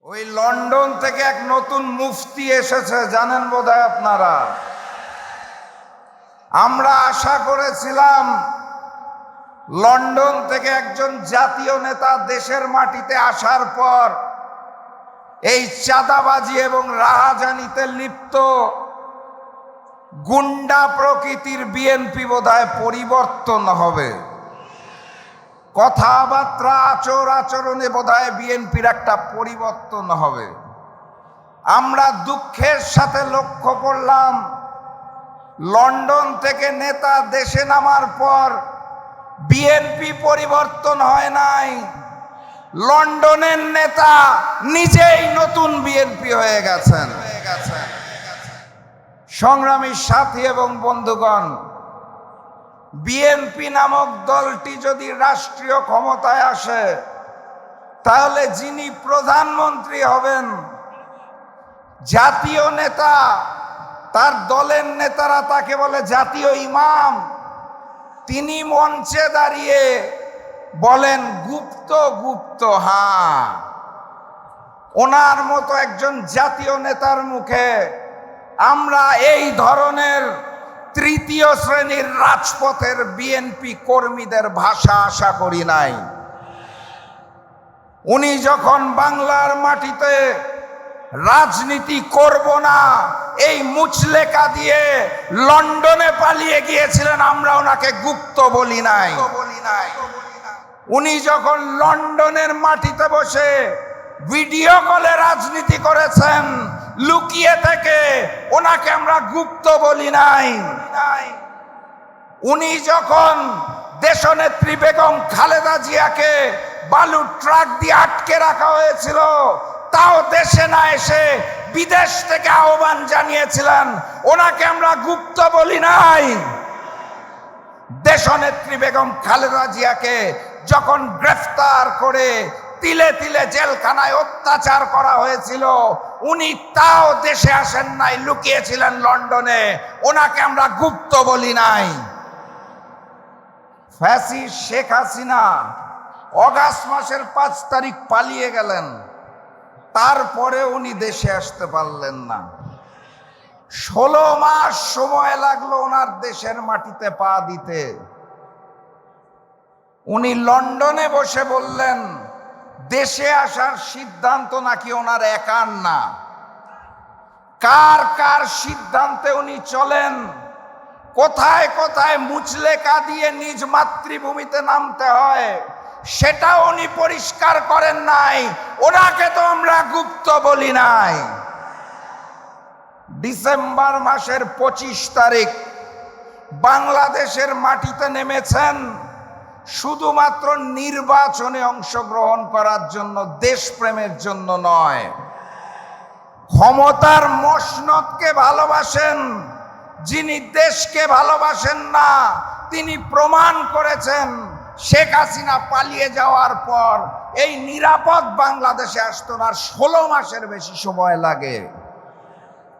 ওই লন্ডন থেকে এক নতুন মুফতি এসেছে, জানেন বোধহয় আপনারা। আমরা আশা করেছিলাম লন্ডন থেকে একজন জাতীয় নেতা দেশের মাটিতে আসার পর এই চাঁদাবাজি এবং রাহাজানিতে লিপ্ত গুন্ডা প্রকৃতির বিএনপি বোধহয় পরিবর্তন হবে, কথাবার্তা আচরণে বোধহয় বিএনপির একটা পরিবর্তন হবে। আমরা দুঃখের সাথে লক্ষ্য করলাম লন্ডন থেকে নেতা দেশে নামার পর বিএনপি পরিবর্তন হয় নাই, লন্ডনের নেতা নিজেই নতুন বিএনপি হয়ে গেছেন। সংগ্রামী সাথী এবং বন্ধুগণ, বিএনপি নামক দলটি যদি রাষ্ট্রীয় ক্ষমতায় আসে তাহলে যিনি প্রধানমন্ত্রী হবেন, জাতীয় নেতা, তার দলের নেতারা তাকে বলে জাতীয় ইমাম, তিনি মঞ্চে দাঁড়িয়ে বলেন গুপ্ত গুপ্ত। হ্যাঁ, ওনার মতো একজন জাতীয় নেতার মুখে আমরা এই ধরনের তৃতীয় শ্রেণীর রাজপথের বিএনপি কর্মীদের ভাষা আশা করি নাই। উনি যখন বাংলার মাটিতে রাজনীতি করব না এই মুচলেকা দিয়ে লন্ডনে পালিয়ে গিয়েছিলেন, আমরা ওনাকে গুপ্ত বলি নাই। উনি যখন লন্ডনের মাটিতে বসে ভিডিও কলে রাজনীতি করেছেন লুকিয়ে থেকে, ওনাকে আমরা গুপ্ত বলি নাই। উনি যখন দেশনেত্রী বেগম খালেদা জিয়াকে বালুর ট্রাক দিয়ে আটকে রাখা হয়েছিল, তাও দেশে না এসে বিদেশ থেকে আহ্বান জানিয়েছিলেন, ওনাকে আমরা গুপ্ত বলি নাই। দেশনেত্রী বেগম খালেদা জিয়াকে যখন গ্রেফতার করে তিলে তিলে জেলখানায় অত্যাচার করা হয়েছিল, উনি তাও দেশে আসেন নাই, লুকিয়েছিলেন লন্ডনে, ওনাকে আমরা গুপ্ত বলি নাই। ফ্যাসিস্ট শেখ হাসিনা অগাস্ট মাসের 5 তারিখ পালিয়ে গেলেন, তারপরে উনি দেশে আসতে পারলেন না। 16 মাস সময় লাগলো ওনার দেশের মাটিতে পা দিতে। উনি লন্ডনে বসে বললেন দেশে আসার সিদ্ধান্ত নাকি ওনার একার না, কার কার সিদ্ধান্তে উনি চলেন, কোথায় কোথায় মুচলেকা দিয়ে নিজ মাতৃভূমিতে নামতে হয় সেটা উনি পরিষ্কার করেন নাই, ওনাকে তো আমরা গুপ্ত বলি নাই। ডিসেম্বর মাসের 25 তারিখ বাংলাদেশের মাটিতে নেমেছেন শুধুমাত্র নির্বাচনে অংশগ্রহণ করার জন্য, দেশপ্রেমের জন্য নয়। ক্ষমতার মসনদকে ভালোবাসেন, যিনি দেশকে ভালোবাসেন না তিনি প্রমাণ করেছেন। শেখ হাসিনা পালিয়ে যাওয়ার পর এই নিরাপদ বাংলাদেশে আসতে ওনার 16 মাসের বেশি সময় লাগে,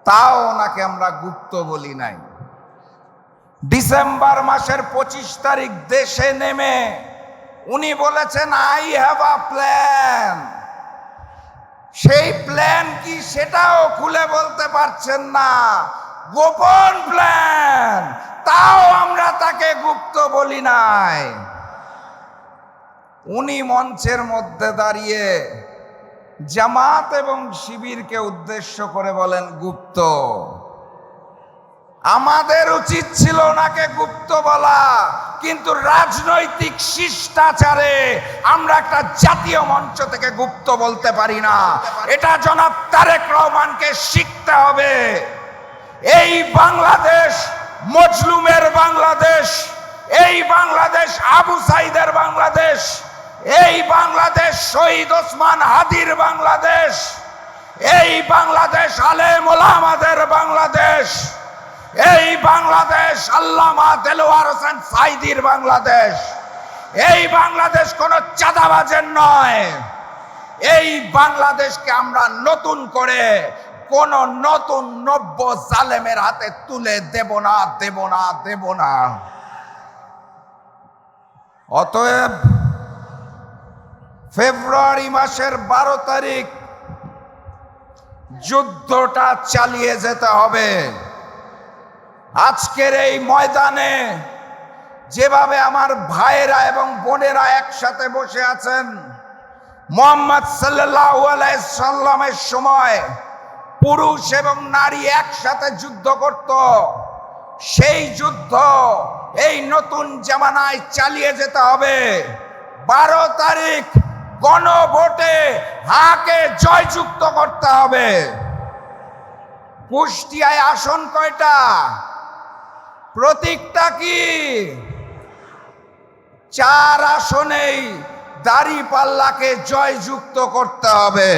তাও ওনাকে আমরা গুপ্ত বলি নাই। ডিসেম্বর মাসের 25 তারিখ দেশে নেমে উনি বলেছেন আই হ্যাভ আ প্ল্যান। সেই প্ল্যান কি সেটাও খুলে বলতে পারছেন না, গোপন প্ল্যান, তাও আমরা তাকে গুপ্ত বলি নাই। উনি মঞ্চের মধ্যে দাঁড়িয়ে জামাত এবং শিবিরকে উদ্দেশ্য করে বলেন গুপ্ত। আমাদের উচিত ছিল ওনাকে গুপ্ত বলা, কিন্তু রাজনৈতিক শিষ্টাচারে আমরা একটা জাতীয় মঞ্চ থেকে গুপ্ত বলতে পারি না। এটা জনাব তারেক রহমানকে শিখতে হবে। এই বাংলাদেশ মজলুমের বাংলাদেশ, এই বাংলাদেশ আবু সাইদের বাংলাদেশ, এই বাংলাদেশ শহীদ ওসমান হাদির বাংলাদেশ, এই বাংলাদেশ আলেম ওলামাদের বাংলাদেশ, এই বাংলাদেশ আল্লামা দেলোয়ার হোসেন সাইদির বাংলাদেশ। এই বাংলাদেশ কোন চাঁদাবাজের নয়। এই বাংলাদেশকে আমরা নতুন করে কোন নতুন নব্য জালেমের হাতে তুলে দেব না, দেব না, দেব না। অতএব ফেব্রুয়ারি মাসের 12 তারিখ যুদ্ধটা চালিয়ে যেতে হবে। আজকের এই ময়দানে যেভাবে আমার ভাইয়েরা এবং বোনেরা একসাথে বসে আছেন, মুহাম্মদ সাল্লাল্লাহু আলাইহি সাল্লামের সময় পুরুষ এবং নারী একসাথে যুদ্ধ করত, সেই যুদ্ধ এই নতুন জামানায় চালিয়ে যেতে হবে। 12 তারিখ গণভোটে হাকে জয়যুক্ত করতে হবে। কুষ্টিয়ায় আসন কয়টা? প্রতীকটা কি? 4 আসনেই দাঁড়িপাল্লাকে জয়যুক্ত করতে হবে।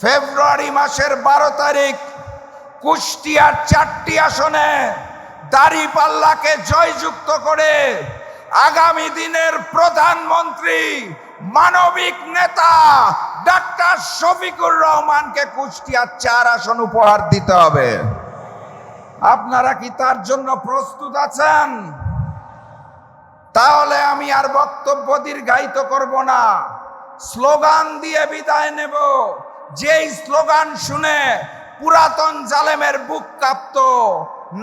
ফেব্রুয়ারি মাসের 12 তারিখ কুষ্টিয়ার 4টি আসনে দাঁড়িপাল্লাকে জয়যুক্ত করে আগামী দিনের প্রধানমন্ত্রী, মানবিক নেতা ডাক্তার শফিকুর রহমানকে কুষ্টিয়ার 4 আসন উপহার দিতে হবে। আপনারা কি তার জন্য প্রস্তুত আছেন? তাহলে আমি আর বক্তব্য দীর্ঘায়িত করব না, স্লোগান দিয়ে বিদায় নেব। যেই স্লোগান শুনে পুরাতন জালেমের বুক কাঁপতো,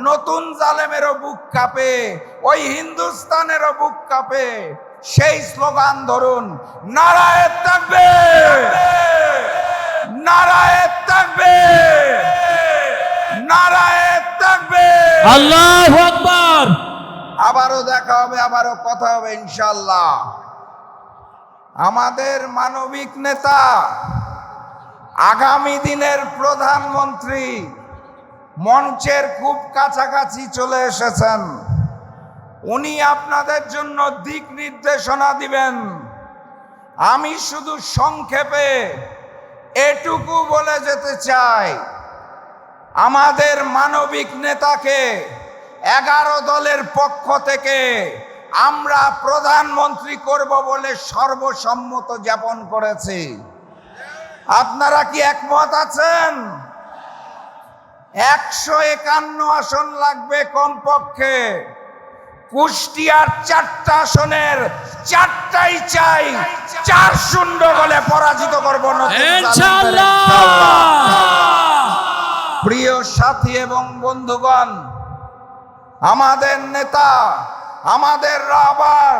নতুন জালেমেরও বুক কাঁপে, ওই হিন্দুস্তানেরও বুক কাঁপে। সেই স্লোগান ধরুন, নারায়ে তাকবীর, নারায়ে তাকবীর, নারায়ে তাকবীর, আল্লাহু আকবার। আবারও দেখা হবে, আবারও কথা হবে ইনশাআল্লাহ। আমাদের মানবিক নেতা, আগামী দিনের প্রধানমন্ত্রী মঞ্চের খুব কাছাকাছি চলে এসেছেন। উনি আপনাদের জন্য দিক নির্দেশনা দিবেন। আমি শুধু সংক্ষেপে এটুকু বলে যেতে চাই, আমাদের মানবিক নেতাকে 11 দলের পক্ষ থেকে আমরা প্রধানমন্ত্রী করব বলে সর্বসম্মত জ্ঞাপন করেছি। আপনারা কি একমত আছেন? 151 আসন লাগবে কমপক্ষে। কুষ্টিয়ার 4টা আসনের 4টাই চাই 4-0 গোলে পরাজিত করব ইনশাআল্লাহ। প্রিয় সাথী এবং বন্ধুগণ, আমাদের নেতা, আমাদের রাহবার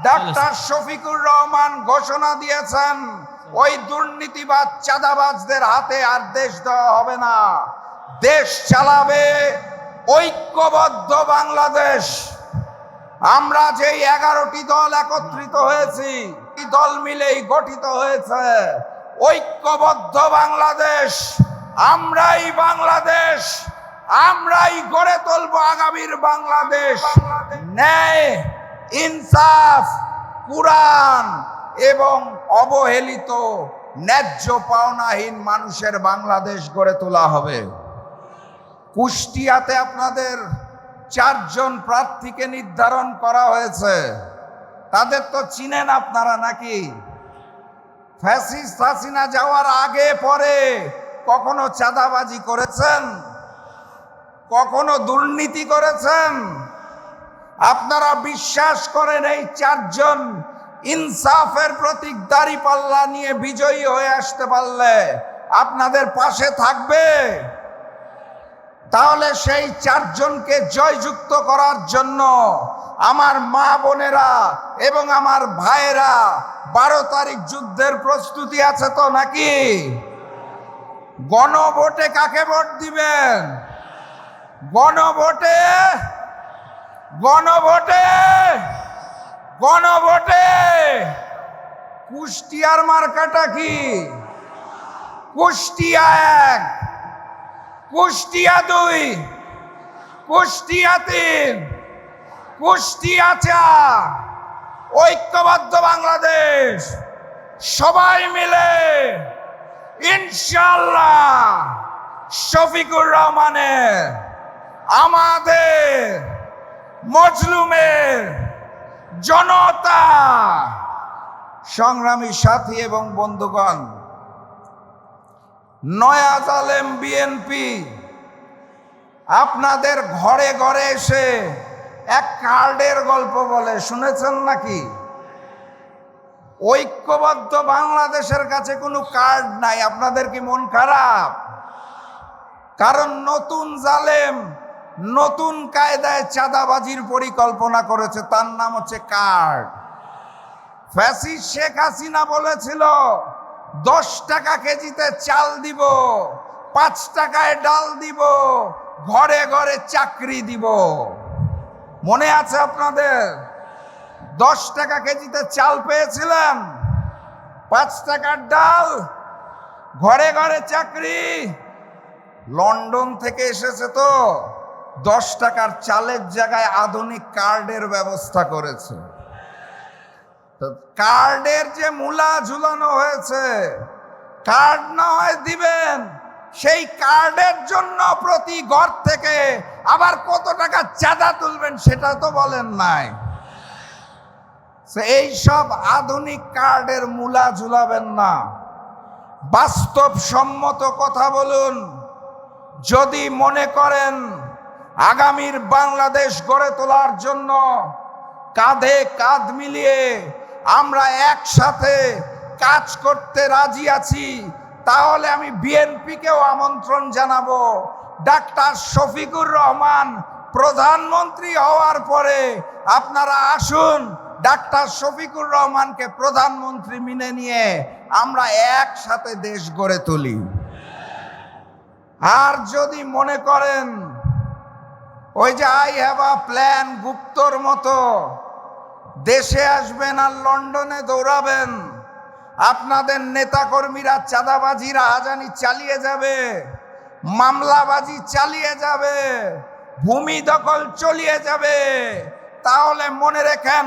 ডাক্তার শফিকুর রহমান ঘোষণা দিয়েছেন, ওই দুর্নীতিবাজ চাঁদাবাজদের হাতে আর দেশ দেওয়া হবে না। দেশ চালাবে ঐক্যবদ্ধ বাংলাদেশ। আমরা যেই 11টি দল একত্রিত হয়েছি, এই দল মিলেই গঠিত হয়েছে ঐক্যবদ্ধ বাংলাদেশ। আমরাই বাংলাদেশ, আমরাই গড়ে তুলব আগামীর বাংলাদেশ। ন্যায়, ইনসাফ, কুরআন এবং অবহেলিত ন্যায্য পাওনাহীন মানুষের বাংলাদেশ গড়ে তোলা হবে। কুষ্টিয়াতে আপনাদের 4 জন প্রার্থীকে নির্ধারণ করা হয়েছে। তাদের তো চিনেন আপনারা নাকি? ফ্যাসিস্ট হাসিনা যাওয়ার আগে পরে কখনো চাঁদাবাজি করেছেন? কখনো দুর্নীতি করেছেন? আপনারা বিশ্বাস করেন এই 4 জন ইনসাফের প্রতীক দাঁড়িপাল্লা নিয়ে বিজয়ী হয়ে আসতে পারলে আপনাদের পাশে থাকবে? তাহলে সেই 4 জনকে জয়যুক্ত করার জন্য আমার মা বোনেরা এবং আমার ভাইয়েরা 12 তারিখ যুদ্ধের প্রস্তুতি আছে তো নাকি? গণভোটে কাকে ভোট দিবেন? গণভোটে, গণভোটে, গণভোটে কুষ্টিয়ার মার্কাটা কি? কুষ্টিয়া 1, কুষ্টিয়া 2, কুষ্টিয়া 3, কুষ্টিয়া 4। ঐক্যবদ্ধ বাংলাদেশ। সবাই মিলে ইনশাআল্লাহ শফিকুর রহমানের, আমাদের মজলুমের জনতা, সংগ্রামী সাথী এবং বন্ধুগণ, নয়া জালেম বিএনপি আপনাদের ঘরে ঘরে এসে এক কার্ডের গল্প বলে, শুনেছেন নাকি? ঐক্যবদ্ধ বাংলাদেশের কাছে কোনো কার্ড নাই। আপনাদের কি মন খারাপ? কারণ নতুন জালেম নতুন কায়দায় চাঁদাবাজির পরিকল্পনা করেছে, তার নাম হচ্ছে কার্ড। ফ্যাসিস্ট শেখ হাসিনা বলেছিল 10 টাকা কেজিতে চাল দিব, 5 টাকায় ডাল দিব, ঘরে ঘরে চাকরি দিব। মনে আছে আপনাদের? 10 টাকা কেজিতে চাল পেয়েছিলেন, 5 টাকার ডাল, ঘরে ঘরে চাকরি। লন্ডন থেকে এসেছে তো 10 টাকার চালের জায়গায় আধুনিক কার্ডের ব্যবস্থা করেছে। কার্ডের যে মূলা ঝুলানো হয়েছে, কার্ড না হয় দিবেন, সেই কার্ডের জন্য প্রতি ঘর থেকে আবার কত টাকা চাঁদা তুলবেন সেটা তো বলেন নাই। এই সব আধুনিক কার্ডের মূলা ঝুলাবেন না, বাস্তবসম্মত কথা বলুন। যদি মনে করেন আগামীর বাংলাদেশ গড়ে তোলার জন্য কাঁধে কাঁধ মিলিয়ে আমরা একসাথে কাজ করতে রাজি আছি, তাহলে আমি বিএনপিকেও আমন্ত্রণ জানাবো। ডাক্তার শফিকুর রহমান প্রধানমন্ত্রী হওয়ার পরে আপনারা আসুন, ডাক্তার শফিকুর রহমানকে প্রধানমন্ত্রী মেনে নিয়ে আমরা একসাথে দেশ গড়ে তুলি। আর যদি মনে করেন ওই যে আই হ্যাভ আ প্ল্যান গুপ্তর মতো দেশে আসবেন আর লন্ডনে দৌড়াবেন, আপনাদের নেতাকর্মীরা চাঁদাবাজি রাহাজানি চালিয়ে যাবে, মামলাবাজি চালিয়ে যাবে, ভূমি দখল চলিয়ে যাবে, তাহলে মনে রেখেন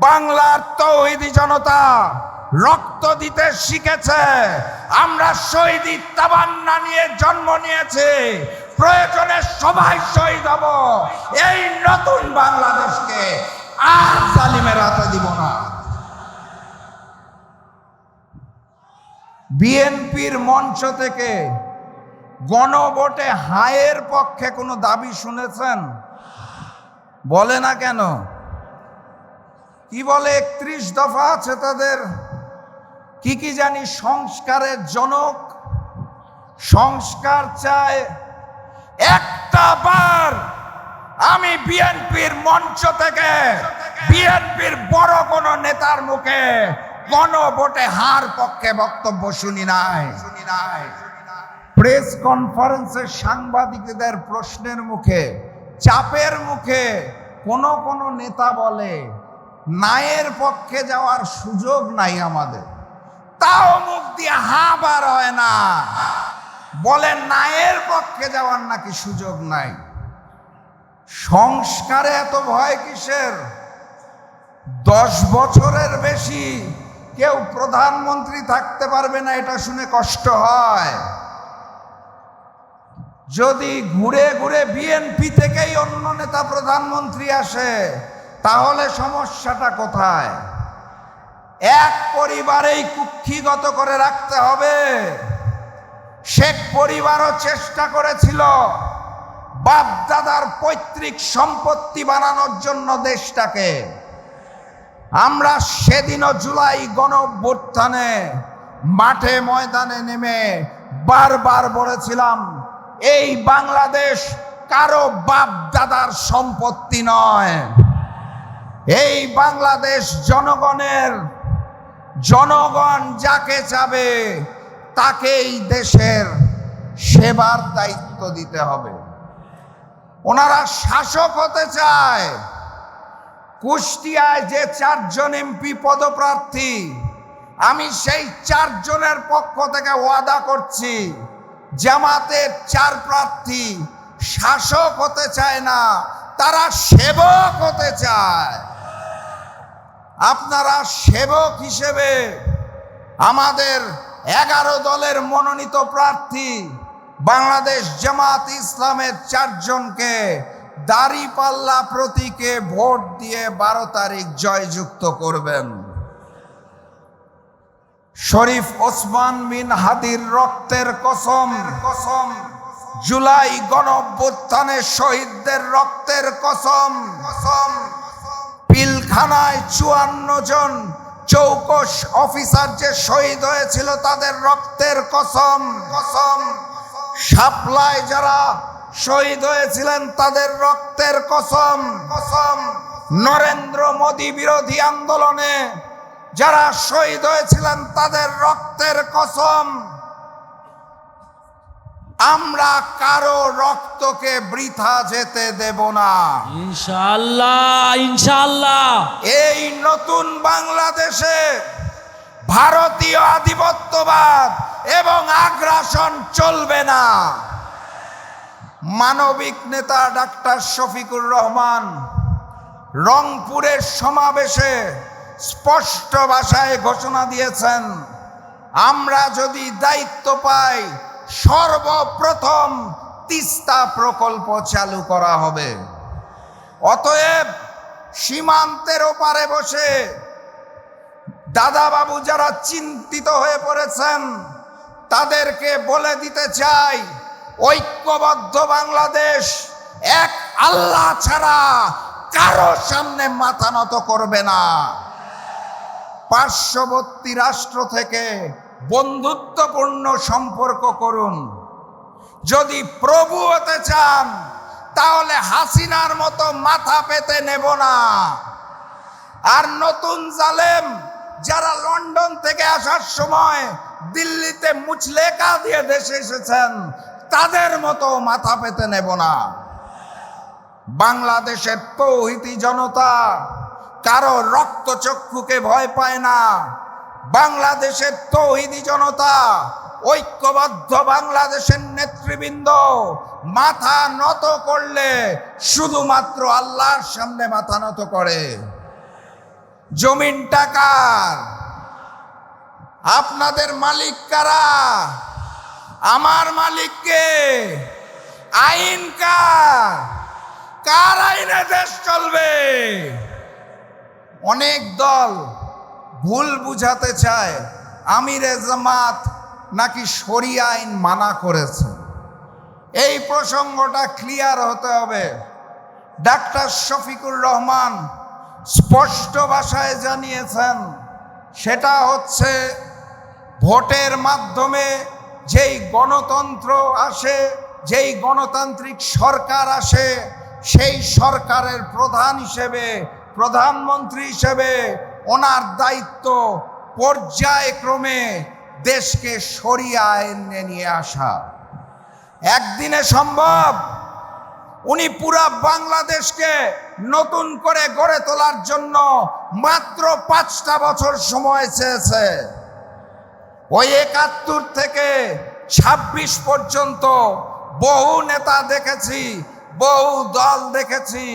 বাংলার তৌহিদি জনতা রক্ত দিতে শিখেছে। আমরা শহীদি তামান্না নিয়ে জন্ম নিয়েছি, প্রয়োজনে সবাই শহীদ হব। এই নতুন বাংলাদেশকে আর জালিমের হাতে দিব না। বিএনপির মঞ্চ থেকে গণভোটে হায়ের পক্ষে কোনো দাবি শুনেছেন? বলে না কেন? কি বলে? 31 দফা আছে তাদের, কি কি জানি, সংস্কারের জনক, সংস্কার চায়। একটা বার আমি বিএনপির মঞ্চ থেকে বিএনপির বড় কোন নেতার মুখে গণভোটে হার পক্ষে বক্তব্য শুনি নাই। প্রেস কনফারেন্সে সাংবাদিকদের প্রশ্নের মুখে, চাপের মুখে কোন নেতা বলে নায়ের পক্ষে যাওয়ার সুযোগ নাই আমাদের, তাও মুখ দিয়ে হা বার হয় না, বলে নায়ের পক্ষে যাওয়ার নাকি সুযোগ নাই। সংস্কারে এত ভয় কিসের? 10 বছরের বেশি কেউ প্রধানমন্ত্রী থাকতে পারবে না, এটা শুনে কষ্ট হয়। যদি ঘুরে ঘুরে বিএনপি থেকেই অন্য নেতা প্রধানমন্ত্রী আসে, তাহলে সমস্যাটা কোথায়? এক পরিবারেই কুক্ষিগত করে রাখতে হবে। শেখ পরিবারও চেষ্টা করেছিল বাপ দাদার পৈতৃক সম্পত্তি বানানোর জন্য দেশটাকে। আমরা সেদিনও জুলাই গণঅভ্যুত্থানে মাঠে ময়দানে নেমে বারবার বলেছিলাম, এই বাংলাদেশ কারো বাপ দাদার সম্পত্তি নয়, এই বাংলাদেশ জনগণের। জনগণ যাকে চাবে তাকেই দেশের সেবার দায়িত্ব দিতে হবে। ওনারা শাসক হতে চায়। কুষ্টিয়ায় যে 4 জন এমপি পদপ্রার্থী, আমি সেই 4 জনের পক্ষ থেকে ওয়াদা করছি, জামাতের 4 প্রার্থী শাসক হতে চায় না, তারা সেবক হতে চায়। আপনারা সেবক হিসেবে আমাদের 11 দলের মনোনীত প্রার্থী বাংলাদেশ জামাত ইসলামের 4 জনকে দাঁড়িপাল্লা প্রতীকে ভোট দিয়ে 12 তারিখ জয়যুক্ত করবেন। শরীফ ওসমান বিন হাদির রক্তের কসম, জুলাই গণঅভ্যুত্থানের শহীদদের রক্তের কসম, পিলখানায় 54 জন চৌকস অফিসার যে শহীদ হয়েছিল তাদের রক্তের কসম, শাপলায় যারা শহীদ হয়েছিলেন তাদের রক্তের কসম, নরেন্দ্র মোদী বিরোধী আন্দোলনে যারা শহীদ হয়েছিলেন তাদের রক্তের কসম। আমরা কারো রক্তকে বৃথা যেতে দেব না। ইনশাআল্লাহ, ইনশাআল্লাহ। এই নতুন বাংলাদেশে ভারতীয় আধিপত্যবাদ এবং আগ্রাসন চলবে না। মানবিক নেতা ডাক্তার শফিকুর রহমান রংপুরের সমাবেশে স্পষ্ট ভাষায় ঘোষণা দিয়েছেন, আমরা যদি দায়িত্ব পাই সর্বপ্রথম তিস্তা প্রকল্প চালু করা হবে। অতএব সীমান্তের ওপারে বসে দাদাবাবু যারা চিন্তিত হয়ে পড়েছেন তাদেরকে বলে দিতে চাই, ঐক্যবদ্ধ বাংলাদেশ এক আল্লাহ ছাড়া কারো সামনে মাথা নত করবে না। পার্শ্ববর্তী রাষ্ট্র থেকে বন্ধুত্বপূর্ণ সম্পর্ক করুন। যদি প্রভু হতে চান তাহলে হাসিনার মতো মাথা পেতে নেব না। আর নতুন জালেম যারা লন্ডন থেকে আসার সময় দিল্লিতে মুচলেকা দিয়ে দেশে এসেছেন তাদের মতো মাথা পেতে নেব না। বাংলাদেশের তৌহিদি জনতা কারো রক্তচক্ষুকে ভয় পায় না। বাংলাদেশের তৌহিদি জনতা, ঐক্যবদ্ধ বাংলাদেশের নেতৃবৃন্দ মাথা নত করলে শুধুমাত্র আল্লাহর সামনে মাথা নত করে। জমিনটা কার? আপনাদের মালিক কারা? আমার মালিককে। আইন কার? কার আইনে দেশ চলবে? অনেক দল ভুল বুঝাতে চায় আমিরে জামাত নাকি শরিয়া আইন মানা করেছে। এই প্রসঙ্গটা ক্লিয়ার হতে হবে। ডাক্তার শফিকুর রহমান স্পষ্ট ভাষায় জানিয়েছেন, সেটা হচ্ছে ভোটের মাধ্যমে যেই গণতন্ত্র আসে, যেই গণতান্ত্রিক সরকার আসে, সেই সরকারের প্রধান হিসেবে, প্রধানমন্ত্রী হিসেবে ওনার দায়িত্ব পর্যায়ক্রমে দেশকে শরিয়া আইনে নিয়ে আসা। একদিনে সম্ভব? উনি পুরা বাংলাদেশকে নতুন করে গড়ে তোলার জন্য মাত্র 5টা বছর সময় চেয়েছে। ওই 71 থেকে 26 পর্যন্ত বহু নেতা দেখেছি, বহু দল দেখেছি,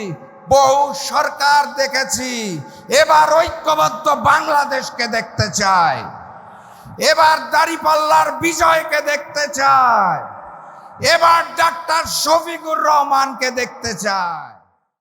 বহু সরকার দেখেছি। এবার ঐক্যবদ্ধ বাংলাদেশকে দেখতে চাই। এবার দাঁড়িপাল্লার বিজয়কে দেখতে চাই। এবার ডাক্তার শফিকুর রহমানকে দেখতে চাই।